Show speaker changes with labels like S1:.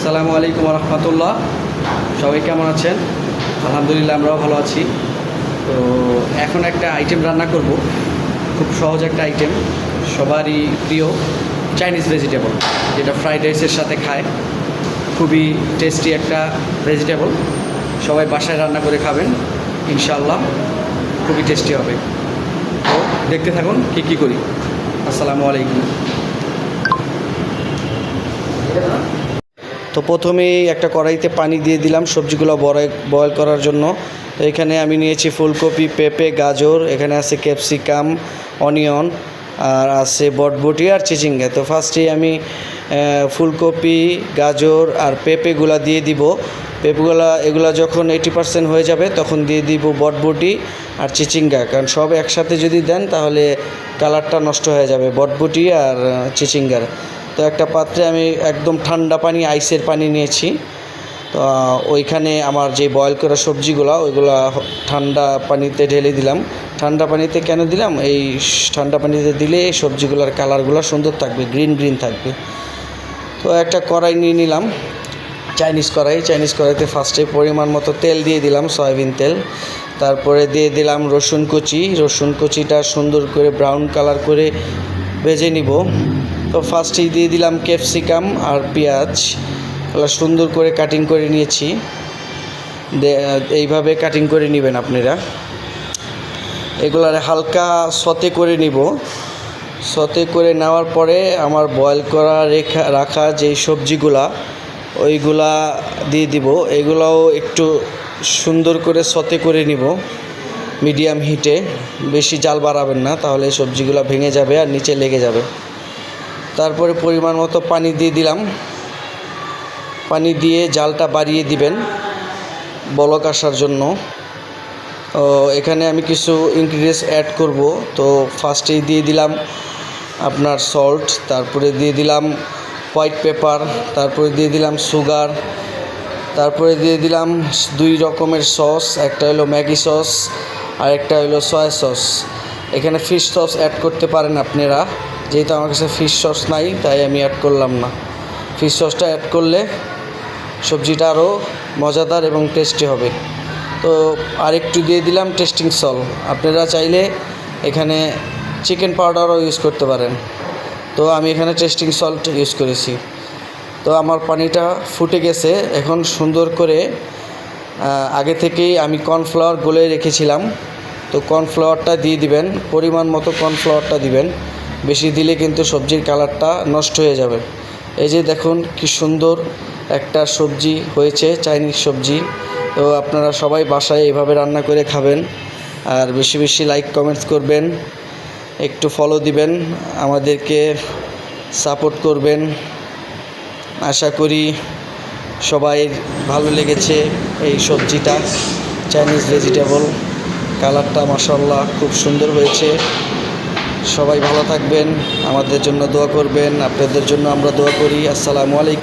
S1: আসসালামু আলাইকুম রহমতুল্লাহ। সবাই কেমন আছেন? আলহামদুলিল্লাহ, আমরাও ভালো আছি। তো এখন একটা আইটেম রান্না করব, খুব সহজ একটা আইটেম, সবারই প্রিয় চাইনিজ ভেজিটেবল, যেটা ফ্রাইড রাইসের সাথে খায়। খুবই টেস্টি একটা ভেজিটেবল, সবাই বাসায় রান্না করে খাবেন ইনশাআল্লাহ, খুবই টেস্টি হবে। তো দেখতে থাকুন কী করি। আসসালামু আলাইকুম। তো প্রথমেই একটা কড়াইতে পানি দিয়ে দিলাম সবজিগুলো বয়েল করার জন্য। তো এখানে আমি নিয়েছি ফুলকপি, পেঁপে, গাজর, এখানে আছে ক্যাপসিকাম, অনিয়ন, আর আছে বটবটি আর চিচিঙ্গা। তো ফার্স্টেই আমি ফুলকপি, গাজর আর পেঁপেগুলা দিয়ে দিব। এগুলা যখন 80% হয়ে যাবে তখন দিয়ে দিব বটবটি আর চিচিঙ্গা, কারণ সব একসাথে যদি দেন তাহলে কালারটা নষ্ট হয়ে যাবে বটবটি আর চিচিঙ্গার। তো একটা পাত্রে আমি একদম ঠান্ডা পানি, আইসের পানি নিয়েছি। তো ওইখানে আমার যে বয়েল করা সবজিগুলো ওইগুলা ঠান্ডা পানিতে ঢেলে দিলাম। ঠান্ডা পানিতে কেন দিলাম? এই ঠান্ডা পানিতে দিলে এই সবজিগুলোর কালারগুলো সুন্দর থাকবে, গ্রিন থাকবে। তো একটা কড়াই নিয়ে নিলাম, চাইনিজ কড়াইতে ফার্স্টে পরিমাণ মতো তেল দিয়ে দিলাম, সয়াবিন তেল। তারপরে দিয়ে দিলাম রসুন কুচিটা সুন্দর করে ব্রাউন কালার করে ভেজে নিব। তো ফার্স্টেই দিয়ে দিলাম ক্যাপসিকাম আর পেঁয়াজ, এগুলো সুন্দর করে কাটিং করে নিয়েছি। এইভাবে কাটিং করে নেবেন আপনারা। এগুলার হালকা সতে করে নিব। সতে করে নেওয়ার পরে আমার বয়েল করা রাখা যেই সবজিগুলা ওইগুলা দিয়ে দিব। এগুলাও একটু সুন্দর করে সতে করে নিব মিডিয়াম হিটে, বেশি জাল বাড়াবেন না, তাহলে সবজিগুলো ভেঙে যাবে আর নিচে লেগে যাবে। তারপরে পরিমাণ মতো পানি দিয়ে দিলাম। পানি দিয়ে জালটা বাড়িয়ে দিবেন বলক আসার জন্য। এখানে আমি কিছু ইনগ্রিডিয়েন্টস অ্যাড করব। তো ফার্স্টেই দিয়ে দিলাম আপনার সল্ট, তারপরে দিয়ে দিলাম হোয়াইট পেপার, তারপরে দিয়ে দিলাম সুগার, তারপরে দিয়ে দিলাম 2 রকমের সস, একটা হলো ম্যাগি সস আর একটা হলো সয়া সস। এখানে ফিশ সস অ্যাড করতে পারেন আপনারা, যেহেতু আমার কাছে ফিশ সস নাই তাই আমি অ্যাড করলাম না। ফিশ সসটা অ্যাড করলে সবজিটা আরও মজাদার এবং টেস্টি হবে। তো আরেকটু দিয়ে দিলাম টেস্টিং সল্ট, আপনারা চাইলে এখানে চিকেন পাউডারও ইউজ করতে পারেন। তো আমি এখানে টেস্টিং সল্ট ইউজ করেছি। তো আমার পানিটা ফুটে গেছে। এখন সুন্দর করে আগে থেকেই আমি কর্নফ্লাওয়ার গুলে রেখেছিলাম, তো কর্নফ্লাওয়ারটা দিয়ে দিবেন, পরিমাণ মতো কর্নফ্লাওয়ারটা দিবেন। বেশি দিলে কিন্তু সবজির কালারটা নষ্ট হয়ে যাবে। এই যে দেখুন কি সুন্দর একটা সবজি হয়েছে, চাইনিজ সবজি। তো আপনারা সবাই বাসায় এভাবে রান্না করে খাবেন, আর বেশি বেশি লাইক কমেন্টস করবেন, একটু ফলো দিবেন, আমাদেরকে সাপোর্ট করবেন। আশা করি সবাই ভালো লেগেছে এই সবজিটা, চাইনিজ ভেজিটেবল। কালারটা মাশাআল্লাহ খুব সুন্দর হয়েছে। সবাই ভালো থাকবেন, আমাদের জন্য দোয়া করবেন, আপনাদের জন্য আমরা দোয়া করি। আসসালামু আলাইকুম।